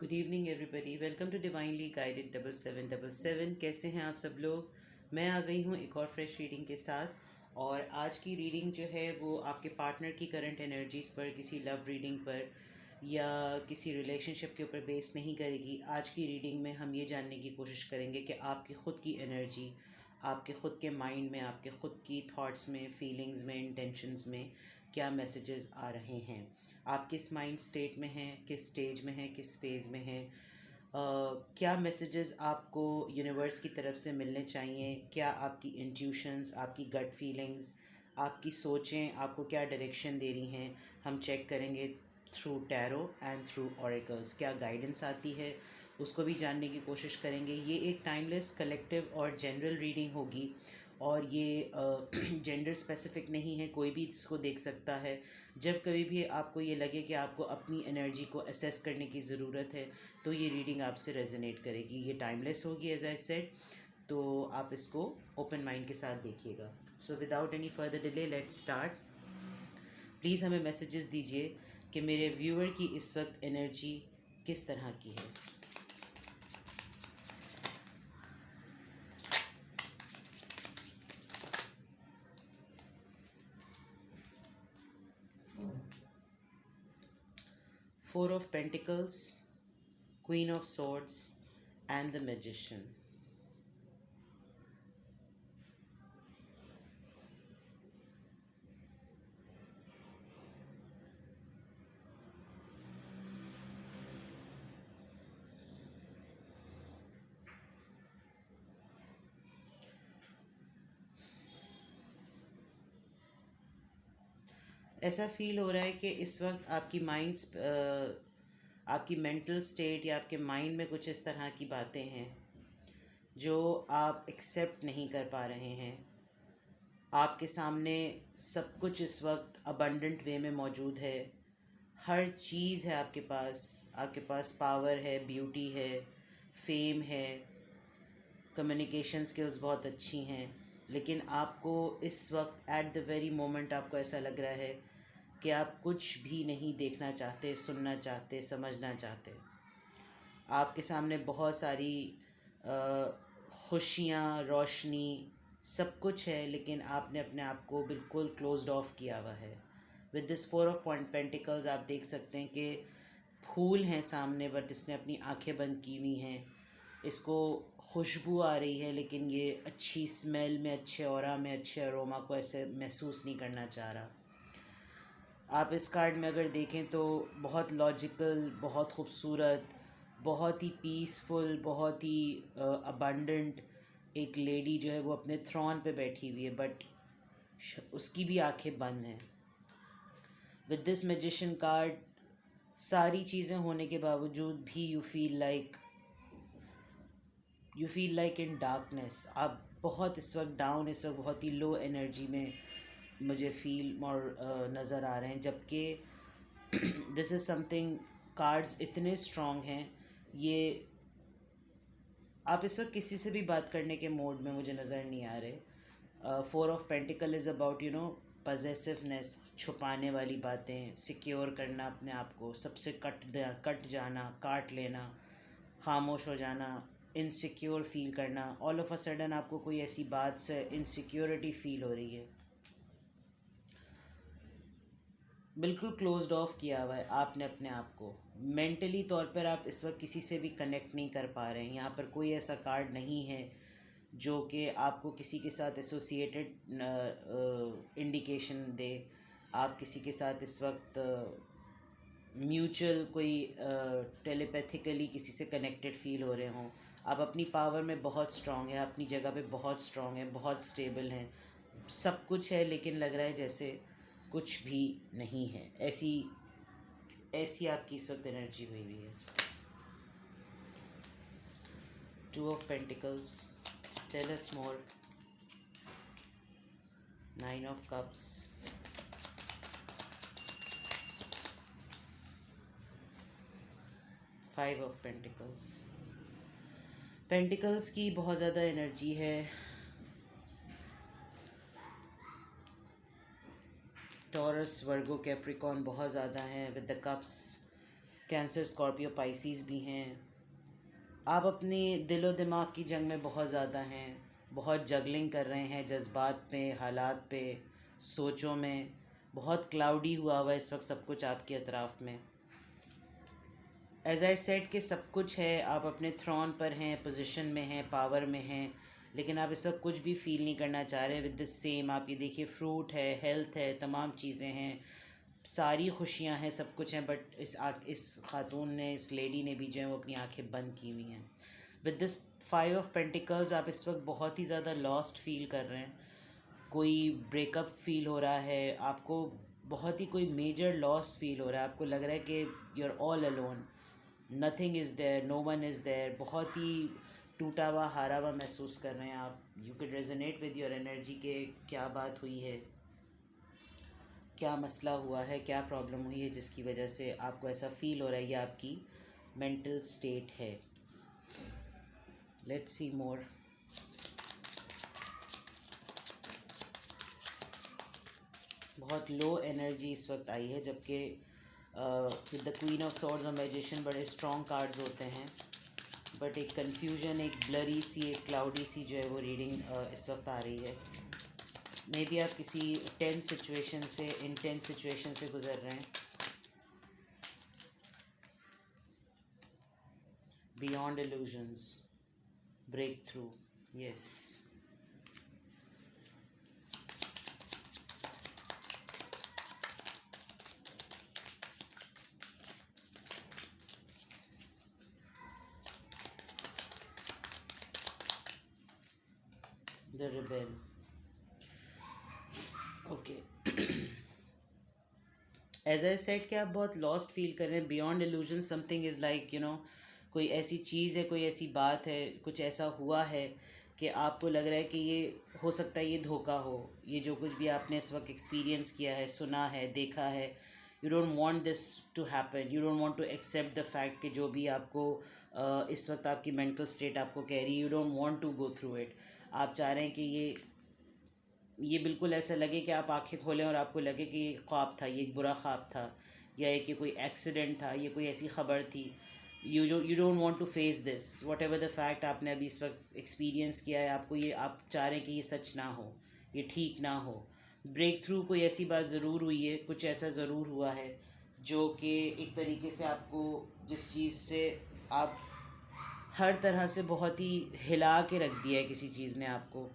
Good evening everybody, welcome to divinely guided 7777। कैसे हैं आप सब लोग। मैं आ गई हूँ एक और फ्रेश रीडिंग के साथ। और आज की रीडिंग जो है वो आपके पार्टनर की करंट एनर्जीज़ पर, किसी लव रीडिंग पर या किसी रिलेशनशिप के ऊपर बेस नहीं करेगी। आज की रीडिंग में हम ये जानने की कोशिश करेंगे कि आपकी ख़ुद की एनर्जी, आपके ख़ुद के माइंड में, आपके ख़ुद की थॉट्स में, फीलिंग्स में, इंटेंशंस में क्या मैसेजेस आ रहे हैं। आप किस माइंड स्टेट में हैं, किस स्टेज में हैं, किस फेज़ में हैं, क्या मैसेजेस आपको यूनिवर्स की तरफ से मिलने चाहिए। क्या आपकी इंट्यूशंस, आपकी गट फीलिंग्स, आपकी सोचें आपको क्या डायरेक्शन दे रही हैं। हम चेक करेंगे through tarot and through oracles, क्या गाइडेंस आती है उसको भी जानने की कोशिश करेंगे। ये एक टाइमलेस, कलेक्टिव और जनरल रीडिंग होगी और ये जेंडर स्पेसिफिक नहीं है, कोई भी इसको देख सकता है। जब कभी भी आपको ये लगे कि आपको अपनी एनर्जी को असेस करने की ज़रूरत है तो ये रीडिंग आपसे रेजोनेट करेगी। ये टाइमलेस होगी एज आई सेड, तो आप इसको ओपन माइंड के साथ देखिएगा। So without any further delay let's start. Please हमें मैसेजेस दीजिए कि मेरे व्यूअर की इस वक्त एनर्जी किस तरह की है। Four of Pentacles, Queen of Swords and the Magician. ऐसा फील हो रहा है कि इस वक्त आपकी आपकी मेंटल स्टेट या आपके माइंड में कुछ इस तरह की बातें हैं जो आप एक्सेप्ट नहीं कर पा रहे हैं। आपके सामने सब कुछ इस वक्त अबंडेंट वे में मौजूद है, हर चीज़ है आपके पास पावर है, ब्यूटी है, फेम है, कम्युनिकेशन स्किल्स बहुत अच्छी हैं। लेकिन आपको इस वक्त एट द वेरी मोमेंट आपको ऐसा लग रहा है कि आप कुछ भी नहीं देखना चाहते, सुनना चाहते, समझना चाहते। आपके सामने बहुत सारी खुशियाँ, रोशनी, सब कुछ है, लेकिन आपने अपने आप को बिल्कुल क्लोज्ड ऑफ किया हुआ है। With this four of pentacles आप देख सकते हैं कि फूल हैं सामने, बट इसने अपनी आंखें बंद की हुई हैं। इसको खुशबू आ रही है लेकिन ये अच्छी स्मेल में, अच्छे ऑरा में, अच्छे अरोमा को ऐसे महसूस नहीं करना चाह रहा। आप इस कार्ड में अगर देखें तो बहुत लॉजिकल, बहुत खूबसूरत, बहुत ही पीसफुल, बहुत ही अबंडेंट एक लेडी जो है वो अपने थ्रोन पे बैठी हुई है, बट उसकी भी आंखें बंद हैं। विद दिस मैजिशियन कार्ड, सारी चीज़ें होने के बावजूद भी you feel like in darkness. आप बहुत इस वक्त डाउन, इस वक्त बहुत ही लो एनर्जी में मुझे फील और नज़र आ रहे हैं। जबकि दिस इज़ समथिंग, कार्ड्स इतने स्ट्रॉन्ग हैं, ये आप इस वक्त किसी से भी बात करने के मोड में मुझे नज़र नहीं आ रहे। Four of pentacle is about possessiveness, छुपाने वाली बातें, सिक्योर करना अपने आप को, सबसे कट जाना, काट लेना, खामोश हो जाना, इनसिक्योर फील करना। ऑल ऑफ अ सडन आपको कोई ऐसी बात से इनसिक्योरिटी फील हो रही है। बिल्कुल क्लोज्ड ऑफ किया हुआ है आपने अपने आप को। मेंटली तौर पर आप इस वक्त किसी से भी कनेक्ट नहीं कर पा रहे हैं। यहाँ पर कोई ऐसा कार्ड नहीं है जो कि आपको किसी के साथ एसोसिएटेड इंडिकेशन दे। आप किसी के साथ इस वक्त म्यूचुअल कोई टेलीपैथिकली किसी से कनेक्टेड फील हो रहे हों। आप अपनी पावर में बहुत स्ट्रांग है, अपनी जगह पे बहुत स्ट्रांग है, बहुत स्टेबल हैं, सब कुछ है, लेकिन लग रहा है जैसे कुछ भी नहीं है। ऐसी आपकी इस वक्त एनर्जी हुई हुई है। Two of pentacles, tell us more. Nine of cups, five of pentacles. Pentacles की बहुत ज़्यादा एनर्जी है। टॉरस, वर्गो, कैप्रिकॉर्न बहुत ज़्यादा हैं। With the cups, cancer, Scorpio, Pisces भी हैं। आप अपने दिलो दिमाग की जंग में बहुत ज़्यादा हैं, बहुत जगलिंग कर रहे हैं जज्बात पे, हालात पे, सोचों में। बहुत क्लाउडी हुआ हुआ है इस वक्त सब कुछ आपके अतराफ़ में। एज आई सेड कि सब कुछ है, आप अपने थ्रोन पर हैं, पोजीशन में हैं, पावर में हैं, लेकिन आप इस वक्त कुछ भी फील नहीं करना चाह रहे विद द सेम। आप ये देखिए, फ्रूट है, हेल्थ है, तमाम चीज़ें हैं, सारी खुशियां हैं, सब कुछ हैं, बट इस खातून ने, इस लेडी ने भी जो है वो अपनी आंखें बंद की हुई हैं। विद दिस 5 ऑफ पेंटिकल्स आप इस वक्त बहुत ही ज़्यादा लॉस्ट फील कर रहे हैं। कोई ब्रेकअप फील हो रहा है आपको, बहुत ही कोई मेजर लॉस फील हो रहा है आपको। लग रहा है कि you are all alone, nothing is there, no one is there. बहुत ही टूटा हुआ, हारा हुआ महसूस कर रहे हैं आप। You can resonate with your energy के क्या बात हुई है, क्या मसला हुआ है, क्या प्रॉब्लम हुई है जिसकी वजह से आपको ऐसा फील हो रहा है। ये आपकी मेंटल स्टेट है। लेट्स सी मोर। बहुत लो एनर्जी इस वक्त आई है, जबकि with the queen of swords और मैजिशियन बड़े स्ट्रॉन्ग कार्ड्स होते हैं, बट एक कन्फ्यूजन, एक ब्लरी सी, एक क्लाउडी सी जो है वो रीडिंग इस वक्त आ रही है। मे बी आप किसी टेंस सिचुएशन से, इंटेंस सिचुएशन से गुजर रहे हैं। Beyond illusions, break through, yes. The rebel, okay. As I said कि आप बहुत लॉस्ट फील कर रहे हैं। Beyond illusion, something is like कोई ऐसी चीज़ है, कोई ऐसी बात है, कुछ ऐसा हुआ है कि आपको लग रहा है कि ये हो सकता है, ये धोखा हो। ये जो कुछ भी आपने इस वक्त एक्सपीरियंस किया है, सुना है, देखा है, you don't want this to happen. You don't want to accept the fact कि जो भी आपको इस वक्त आपकी मेंटल स्टेट आपको कह रही है, you don't want to go through it. आप चाह रहे हैं कि ये बिल्कुल ऐसा लगे कि आप आंखें खोलें और आपको लगे कि ये ख्वाब था, ये एक बुरा ख्वाब था, या ये कि कोई एक्सीडेंट था, ये कोई ऐसी ख़बर थी। You don't want to face this, whatever the fact आपने अभी इस वक्त एक्सपीरियंस किया है, आपको ये, आप चाह रहे हैं कि ये सच ना हो, ये ठीक ना हो। ब्रेक थ्रू, कोई ऐसी बात ज़रूर हुई है, कुछ ऐसा ज़रूर हुआ है जो कि एक तरीके से आपको, जिस चीज़ से आप हर तरह से बहुत ही हिला के रख दिया है किसी चीज़ ने आपको,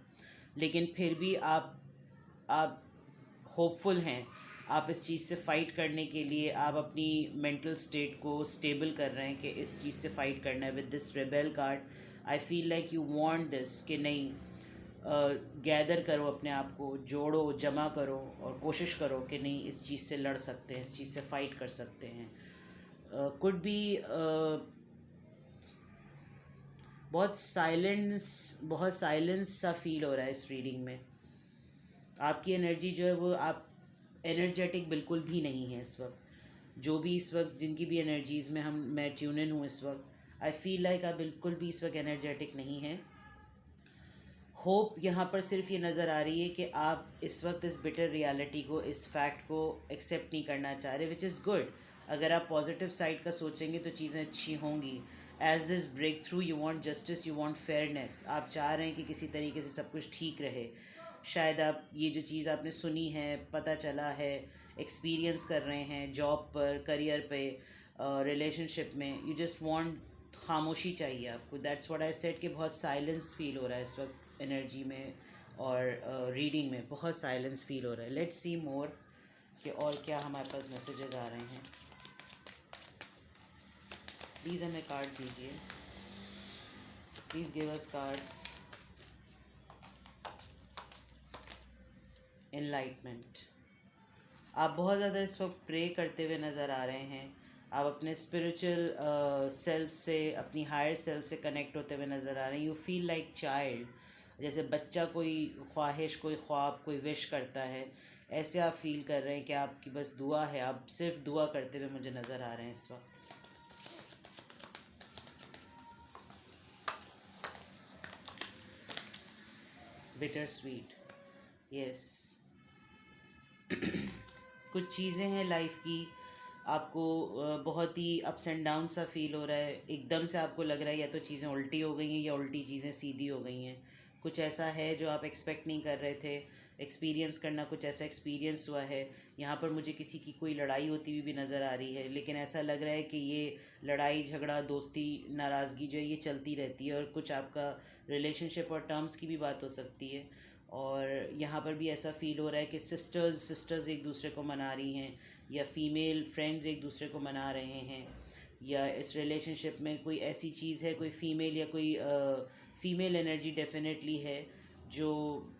लेकिन फिर भी आप होपफुल हैं। आप इस चीज़ से फ़ाइट करने के लिए आप अपनी मेंटल स्टेट को स्टेबल कर रहे हैं कि इस चीज़ से फ़ाइट करना है। With this rebel card I feel like you want this, कि नहीं, गैदर करो अपने आप को, जोड़ो, जमा करो और कोशिश करो कि नहीं, इस चीज़ से लड़ सकते हैं, इस चीज़ से फ़ाइट कर सकते हैं। कुड बी बहुत साइलेंस सा फील हो रहा है इस रीडिंग में। आपकी एनर्जी जो है वो, आप एनर्जेटिक बिल्कुल भी नहीं है इस वक्त। जो भी इस वक्त, जिनकी भी एनर्जीज़ में मैं ट्यून इन हूँ इस वक्त, आई फील लाइक आप बिल्कुल भी इस वक्त एनर्जेटिक नहीं हैं। होप यहाँ पर सिर्फ ये नज़र आ रही है कि आप इस वक्त इस बिटर रियलिटी को, इस फैक्ट को एक्सेप्ट नहीं करना चाह रहे, विच इज़ गुड। अगर आप पॉजिटिव साइड का सोचेंगे तो चीज़ें अच्छी होंगी। As this break through, you want justice, you want fairness. आप चाह रहे हैं कि किसी तरीके से सब कुछ ठीक रहे। शायद आप ये जो चीज़ आपने सुनी है, पता चला है, एक्सपीरियंस कर रहे हैं जॉब पर, करियर पे, रिलेशनशिप में, यू जस्ट वांट खामोशी चाहिए आपको। दैट्स व्हाट आई सेड कि बहुत साइलेंस फील हो रहा है इस वक्त एनर्जी में, और रीडिंग में बहुत साइलेंस फील हो रहा है। लेट्स सी मोर कि और क्या हमारे पास मैसेजेस आ रहे हैं। प्लीज़ हमें कार्ड दीजिए, please give us cards. Enlightenment, आप बहुत ज़्यादा इस वक्त प्रे करते हुए नज़र आ रहे हैं। आप अपने स्पिरिचुअल सेल्फ से, अपनी हायर सेल्फ से कनेक्ट होते हुए नज़र आ रहे हैं। यू फील लाइक चाइल्ड, जैसे बच्चा कोई ख्वाहिश, कोई ख्वाब, कोई विश करता है, ऐसे आप फील कर रहे हैं कि आपकी बस दुआ है, आप सिर्फ दुआ करते हुए मुझे नज़र आ रहे हैं इस वक्त। Bitter sweet, yes. कुछ चीज़ें हैं लाइफ की, आपको बहुत ही अप्स एंड डाउन सा फील हो रहा है, एकदम से आपको लग रहा है या तो चीज़ें उल्टी हो गई हैं या उल्टी चीज़ें सीधी हो गई हैं। कुछ ऐसा है जो आप एक्सपेक्ट नहीं कर रहे थे, एक्सपीरियंस करना, कुछ ऐसा एक्सपीरियंस हुआ है। यहाँ पर मुझे किसी की कोई लड़ाई होती हुई भी नज़र आ रही है, लेकिन ऐसा लग रहा है कि ये लड़ाई झगड़ा दोस्ती नाराज़गी जो है ये चलती रहती है, और कुछ आपका रिलेशनशिप और टर्म्स की भी बात हो सकती है। और यहाँ पर भी ऐसा फील हो रहा है कि सिस्टर्स सिस्टर्स एक दूसरे को मना रही हैं, या फीमेल फ्रेंड्स एक दूसरे को मना रहे हैं, या इस रिलेशनशिप में कोई ऐसी चीज़ है, कोई फीमेल या कोई फीमेल एनर्जी डेफिनेटली है जो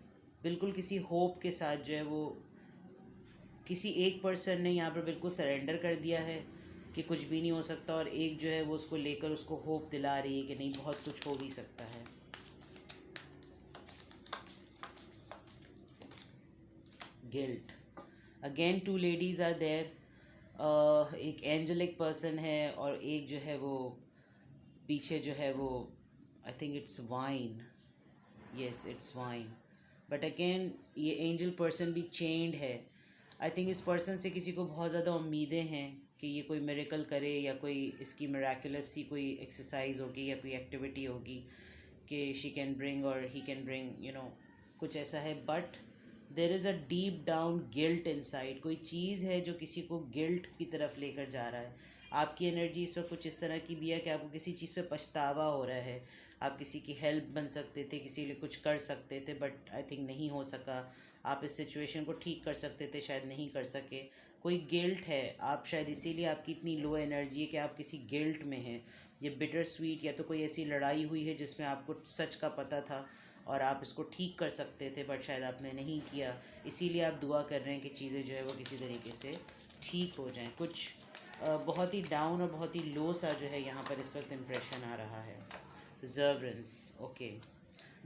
बिल्कुल किसी होप के साथ जो है वो किसी एक पर्सन ने यहाँ पर बिल्कुल सरेंडर कर दिया है कि कुछ भी नहीं हो सकता, और एक जो है वो उसको लेकर उसको होप दिला रही है कि नहीं, बहुत कुछ हो भी सकता है। Guilt again, two ladies are there. एक एंजलिक पर्सन है और एक जो है वो पीछे जो है वो, I think it's wine, yes it's wine, but again ये एंजल पर्सन भी चेंड है। आई थिंक इस पर्सन से किसी को बहुत ज़्यादा उम्मीदें हैं कि ये कोई मिरेकल करे, या कोई इसकी मिराकुलस सी कोई एक्सरसाइज होगी या कोई एक्टिविटी होगी कि शी कैन ब्रिंग और ही कैन ब्रिंग, कुछ ऐसा है। But there is a deep down guilt inside, कोई चीज़ है जो किसी को गिल्ट की तरफ लेकर जा रहा है। आपकी एनर्जी इस वक्त कुछ इस तरह की भी है कि आपको किसी चीज़ पे पछतावा हो रहा है। आप किसी की हेल्प बन सकते थे, किसी लिए कुछ कर सकते थे, बट आई थिंक नहीं हो सका। आप इस सिचुएशन को ठीक कर सकते थे, शायद नहीं कर सके। कोई गिल्ट है, आप शायद इसीलिए आपकी इतनी लो एनर्जी है कि आप किसी गिल्ट में हैं। ये बिटर स्वीट, या तो कोई ऐसी लड़ाई हुई है जिसमें आपको सच का पता था और आप इसको ठीक कर सकते थे, बट शायद आपने नहीं किया। इसीलिए आप दुआ कर रहे हैं कि चीज़ें जो है वो किसी तरीके से ठीक हो जाएं। कुछ बहुत ही डाउन और बहुत ही लो सा जो है यहाँ पर इस वक्त इम्प्रेशन आ रहा है। रिजर्वेंस, ओके।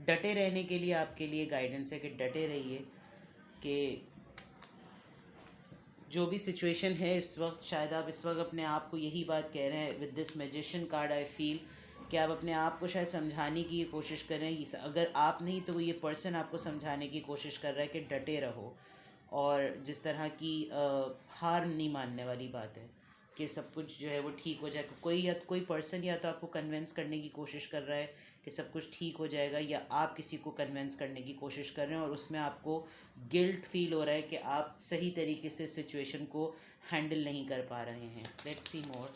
डटे रहने के लिए आपके लिए गाइडेंस है कि डटे रहिए, कि जो भी सिचुएशन है इस वक्त, शायद आप इस वक्त अपने आप को यही बात कह रहे हैं with this magician card. I feel कि आप अपने आप को शायद समझाने की कोशिश कर रहे हैं, अगर आप नहीं तो ये पर्सन आपको समझाने की कोशिश कर रहा है कि डटे रहो। और जिस तरह की हार नहीं मानने वाली बात है कि सब कुछ जो है वो ठीक हो जाएगा। कोई पर्सन या तो आपको कन्विंस करने की कोशिश कर रहा है कि सब कुछ ठीक हो जाएगा, या आप किसी को कन्विंस करने की कोशिश कर रहे हैं और उसमें आपको गिल्ट फील हो रहा है कि आप सही तरीके से सिचुएशन को हैंडल नहीं कर पा रहे हैं। Let's see more.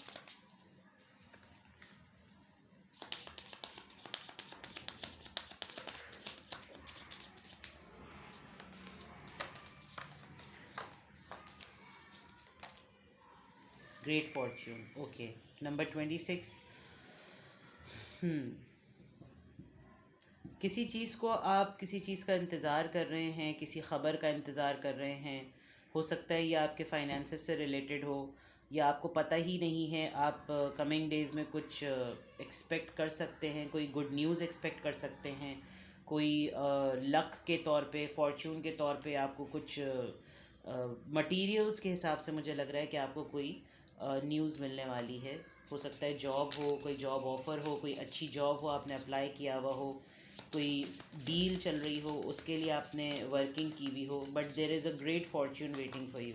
Great Fortune, okay. Number 26। किसी चीज़ को आप किसी चीज़ का इंतज़ार कर रहे हैं, किसी ख़बर का इंतज़ार कर रहे हैं। हो सकता है ये आपके फाइनेंसेस से रिलेटेड हो, या आपको पता ही नहीं है। आप कमिंग डेज़ में कुछ एक्सपेक्ट कर सकते हैं, कोई गुड न्यूज़ एक्सपेक्ट कर सकते हैं। कोई लक के तौर पे, फॉर्च्यून के तौर पे आपको कुछ मटेरियल्स के हिसाब से मुझे लग रहा है कि आपको कोई न्यूज़ मिलने वाली है। हो सकता है जॉब हो, कोई जॉब ऑफ़र हो, कोई अच्छी जॉब हो, आपने अप्लाई किया हुआ हो, कोई डील चल रही हो, उसके लिए आपने वर्किंग की हुई हो, but there is a great Fortune waiting for you.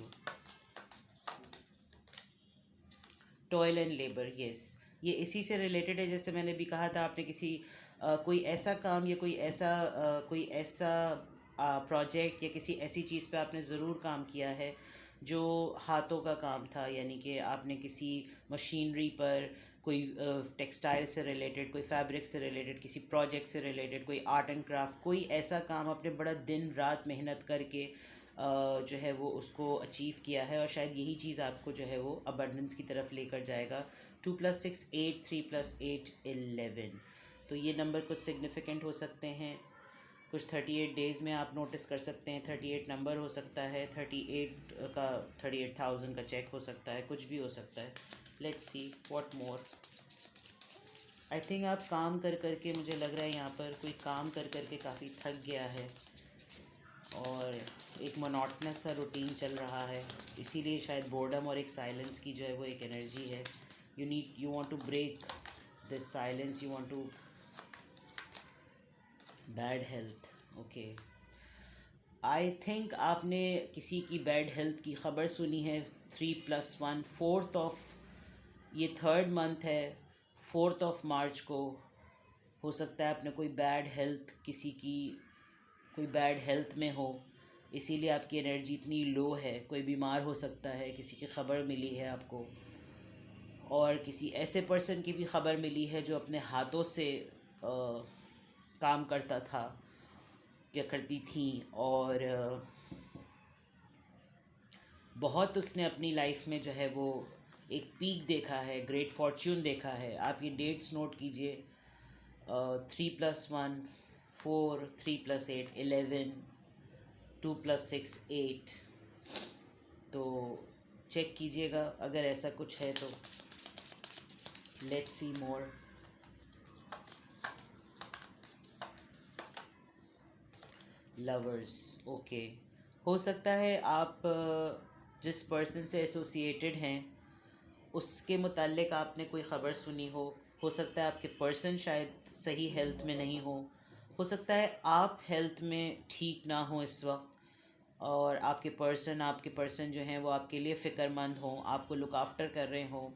Toil and labour, yes, ये इसी से रिलेटेड है। जैसे मैंने भी कहा था, आपने किसी कोई ऐसा काम या कोई ऐसा प्रोजेक्ट या किसी ऐसी चीज़ पे आपने ज़रूर काम किया है जो हाथों का काम था, यानी कि आपने किसी मशीनरी पर, कोई टेक्सटाइल से रिलेटेड, कोई फैब्रिक से रिलेटेड, किसी प्रोजेक्ट से रिलेटेड, कोई आर्ट एंड क्राफ्ट, कोई ऐसा काम आपने बड़ा दिन रात मेहनत करके जो है वो उसको अचीव किया है, और शायद यही चीज़ आपको जो है वो अबंडेंस की तरफ लेकर जाएगा। 2+6 8, 3+8 11। तो ये नंबर कुछ सिग्निफिकेंट हो सकते हैं। कुछ 38 डेज़ में आप नोटिस कर सकते हैं। 38 नंबर हो सकता है, 38,000 का चेक हो सकता है, कुछ भी हो सकता है। Let's see what more. I think आप काम कर करके, मुझे लग रहा है यहाँ पर कोई काम कर करके काफ़ी थक गया है, और एक मोनोटनस सा रूटीन चल रहा है, इसीलिए शायद बोर्डम और एक साइलेंस की जो है वो एक एनर्जी है। You want to break this silence, you want to. Bad health, okay. I think आपने किसी की बैड हेल्थ की ख़बर सुनी है। 3+1 4th ऑफ, ये 3rd मंथ है, 4th ऑफ मार्च को हो सकता है आपने कोई बैड हेल्थ, किसी की कोई बैड हेल्थ में हो, इसीलिए आपकी एनर्जी इतनी लो है। कोई बीमार हो सकता है, किसी की ख़बर मिली है आपको, और किसी ऐसे पर्सन की भी ख़बर मिली है जो अपने हाथों से काम करता था या करती थी, और बहुत उसने अपनी लाइफ में जो है वो एक पीक देखा है, ग्रेट फॉर्च्यून देखा है। आप ये डेट्स नोट कीजिए, 3+1 4, 3+8 11, 2+6 8। तो चेक कीजिएगा अगर ऐसा कुछ है तो। Let's see more. Lovers, okay. हो सकता है आप जिस पर्सन से एसोसिएटेड हैं उसके मुताल्लिक आपने कोई ख़बर सुनी हो सकता है आपके पर्सन शायद सही हेल्थ में नहीं हो सकता है आप हेल्थ में ठीक ना हो इस वक्त, और आपके पर्सन जो हैं वो आपके लिए फ़िक्रमंद हों, आपको लुक आफ्टर कर रहे हों।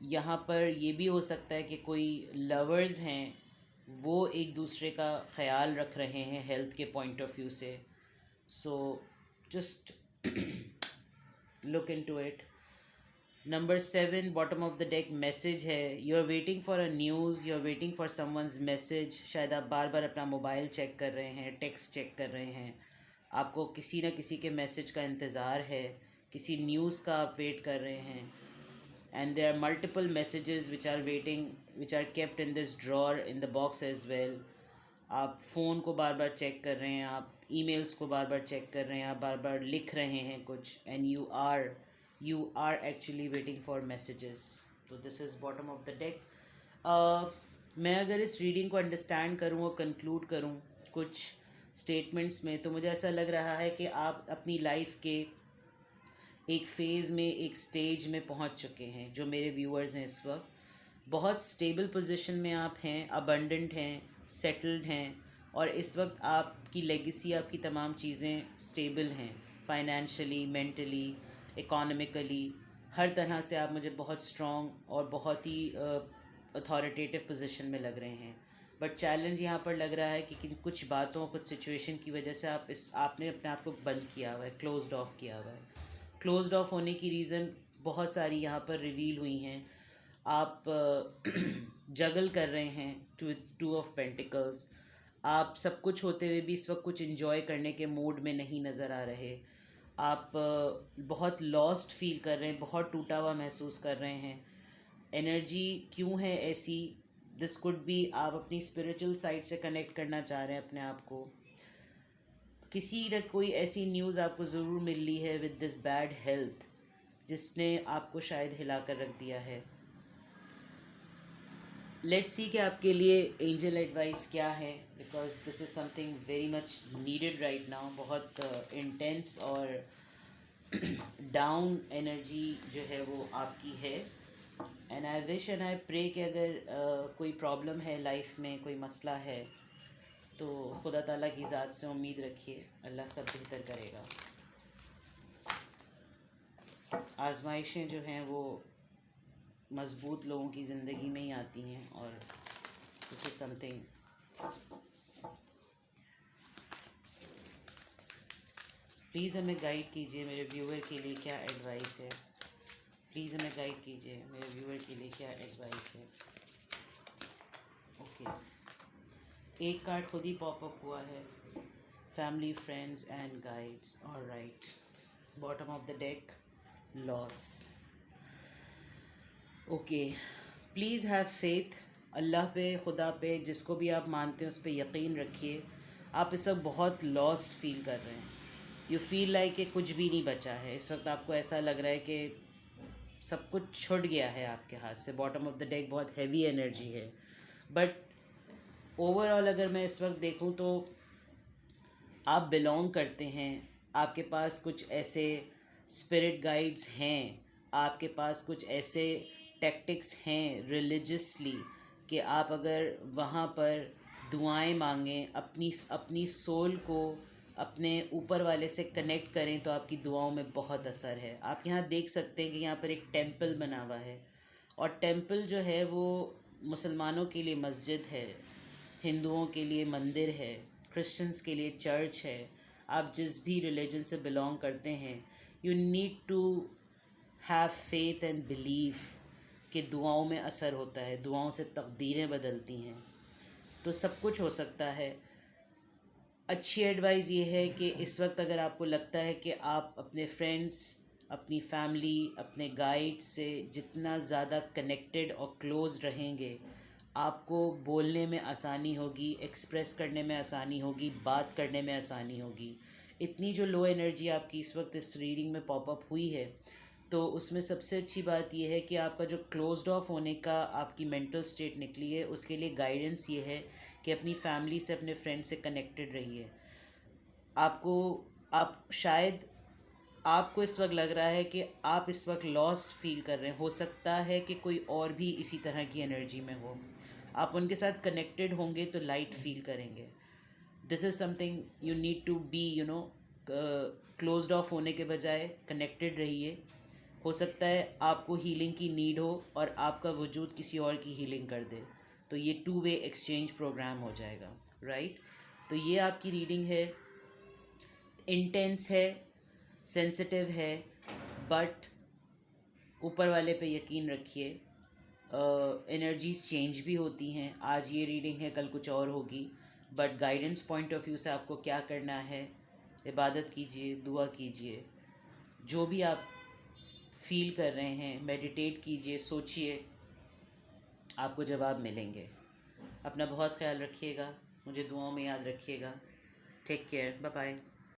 यहाँ पर ये भी हो सकता है कि कोई लवर्स हैं, वो एक दूसरे का ख्याल रख रहे हैं हेल्थ के पॉइंट ऑफ व्यू से। So just look into it. Number 7 bottom of the deck message है। You are waiting for a news, you are waiting for someone's message. शायद आप बार बार अपना मोबाइल चेक कर रहे हैं, टेक्स्ट चेक कर रहे हैं, आपको किसी न किसी के मैसेज का इंतज़ार है, किसी न्यूज़ का आप वेट कर रहे हैं। And there are multiple messages which are waiting, which are kept in this drawer in the box as well. आप फ़ोन को बार बार चेक कर रहे हैं, आप ईमेल्स को बार बार चेक कर रहे हैं, आप बार बार लिख रहे हैं कुछ, and you are actually waiting for messages. तो this is bottom of the deck. मैं अगर इस रीडिंग को अंडरस्टैंड करूँ और कंक्लूड करूँ कुछ स्टेटमेंट्स में, तो मुझे ऐसा लग रहा है कि आप अपनी लाइफ के एक फ़ेज़ में, एक स्टेज में पहुंच चुके हैं। जो मेरे व्यूअर्स हैं इस वक्त बहुत स्टेबल पोजीशन में आप हैं, अबंडेंट हैं, सेटल्ड हैं, और इस वक्त आपकी लेगेसी, आपकी तमाम चीज़ें स्टेबल हैं, फाइनेंशियली, मेंटली, इकोनॉमिकली, हर तरह से आप मुझे बहुत स्ट्रॉन्ग और बहुत ही अथॉरिटेटिव पोजीशन में लग रहे हैं। बट चैलेंज यहाँ पर लग रहा है कि कुछ बातों, कुछ सिचुएशन की वजह से आपने अपने आप को बंद किया हुआ है, क्लोज्ड ऑफ किया हुआ है। क्लोज्ड ऑफ होने की रीज़न बहुत सारी यहाँ पर रिवील हुई हैं। आप जगल कर रहे हैं 2 ऑफ पेंटिकल्स। आप सब कुछ होते हुए भी इस वक्त कुछ इन्जॉय करने के मूड में नहीं नज़र आ रहे। आप बहुत लॉस्ट फील कर रहे हैं, बहुत टूटा हुआ महसूस कर रहे हैं। एनर्जी क्यों है ऐसी? दिस कुड बी आप अपनी स्पिरिचुअल साइड से कनेक्ट करना चाह रहे हैं अपने आप को। किसी न कोई ऐसी न्यूज़ आपको ज़रूर मिल रही है विद दिस बैड हेल्थ, जिसने आपको शायद हिला कर रख दिया है। लेट्स सी कि आपके लिए एंजल एडवाइस क्या है, because this is something very much needed right now. बहुत इंटेंस और डाउन एनर्जी जो है वो आपकी है। And I wish and I pray कि अगर कोई प्रॉब्लम है लाइफ में, कोई मसला है, तो खुदा ताला की ज़ात से उम्मीद रखिए, अल्लाह सब बेहतर करेगा। आजमाइशें जो हैं वो मज़बूत लोगों की ज़िंदगी में ही आती हैं, और दिस इज़ समथिंग। प्लीज़ हमें गाइड कीजिए, मेरे व्यूअर के लिए क्या एडवाइस है। प्लीज़ हमें गाइड कीजिए, मेरे व्यूअर के लिए क्या एडवाइस है। ओके, एक कार्ड खुद ही पॉपअप हुआ है, family, friends and guides. Alright, bottom of the deck, loss. Okay, please have faith. Allah पे, खुदा पे, जिसको भी आप मानते हैं उस पर यकीन रखिए। आप इस वक्त बहुत लॉस फील कर रहे हैं। यू फील लाइक कि कुछ भी नहीं बचा है। इस वक्त आपको ऐसा लग रहा है कि सब कुछ छूट गया है आपके हाथ से। बॉटम ऑफ द डेक बहुत हैवी एनर्जी है, बट ओवरऑल अगर मैं इस वक्त देखूं तो आप बिलोंग करते हैं। आपके पास कुछ ऐसे स्पिरिट गाइड्स हैं, आपके पास कुछ ऐसे टैक्टिक्स हैं रिलीजियसली कि आप अगर वहाँ पर दुआएं मांगें, अपनी सोल को अपने ऊपर वाले से कनेक्ट करें तो आपकी दुआओं में बहुत असर है। आप यहाँ देख सकते हैं कि यहाँ पर एक टेंपल बना हुआ है, और टेंपल जो है वो मुसलमानों के लिए मस्जिद है, हिंदुओं के लिए मंदिर है, क्रिश्चियंस के लिए चर्च है। आप जिस भी रिलीजन से बिलोंग करते हैं, you need to have faith and believe कि दुआओं में असर होता है, दुआओं से तकदीरें बदलती हैं, तो सब कुछ हो सकता है। अच्छी एडवाइस ये है कि इस वक्त अगर आपको लगता है कि आप अपने फ्रेंड्स, अपनी फैमिली, अपने गाइड से जितना ज़्यादा कनेक्टेड और क्लोज़ रहेंगे, आपको बोलने में आसानी होगी, एक्सप्रेस करने में आसानी होगी, बात करने में आसानी होगी। इतनी जो लो एनर्जी आपकी इस वक्त इस रीडिंग में पॉपअप हुई है, तो उसमें सबसे अच्छी बात यह है कि आपका जो क्लोज्ड ऑफ होने का आपकी मेंटल स्टेट निकली है, उसके लिए गाइडेंस ये है कि अपनी फैमिली से, अपने फ्रेंड से कनेक्टेड रहिए। शायद आपको इस वक्त लग रहा है कि आप इस वक्त लॉस फील कर रहे हैं, हो सकता है कि कोई और भी इसी तरह की एनर्जी में हो। आप उनके साथ कनेक्टेड होंगे तो लाइट फील करेंगे। This is something you need to be, closed off होने के बजाय कनेक्टेड रहिए। हो सकता है आपको हीलिंग की नीड हो और आपका वजूद किसी और की हीलिंग कर दे, तो ये 2 वे एक्सचेंज प्रोग्राम हो जाएगा, राइट। तो ये आपकी रीडिंग है, इंटेंस है, सेंसिटिव है, बट ऊपर वाले पे यकीन रखिए। एनर्जीज चेंज भी होती हैं, आज ये रीडिंग है, कल कुछ और होगी, but guidance point of view से आपको क्या करना है, इबादत कीजिए, दुआ कीजिए, जो भी आप फील कर रहे हैं मेडिटेट कीजिए, सोचिए, आपको जवाब मिलेंगे। अपना बहुत ख्याल रखिएगा, मुझे दुआओं में याद रखिएगा। Take care, bye bye.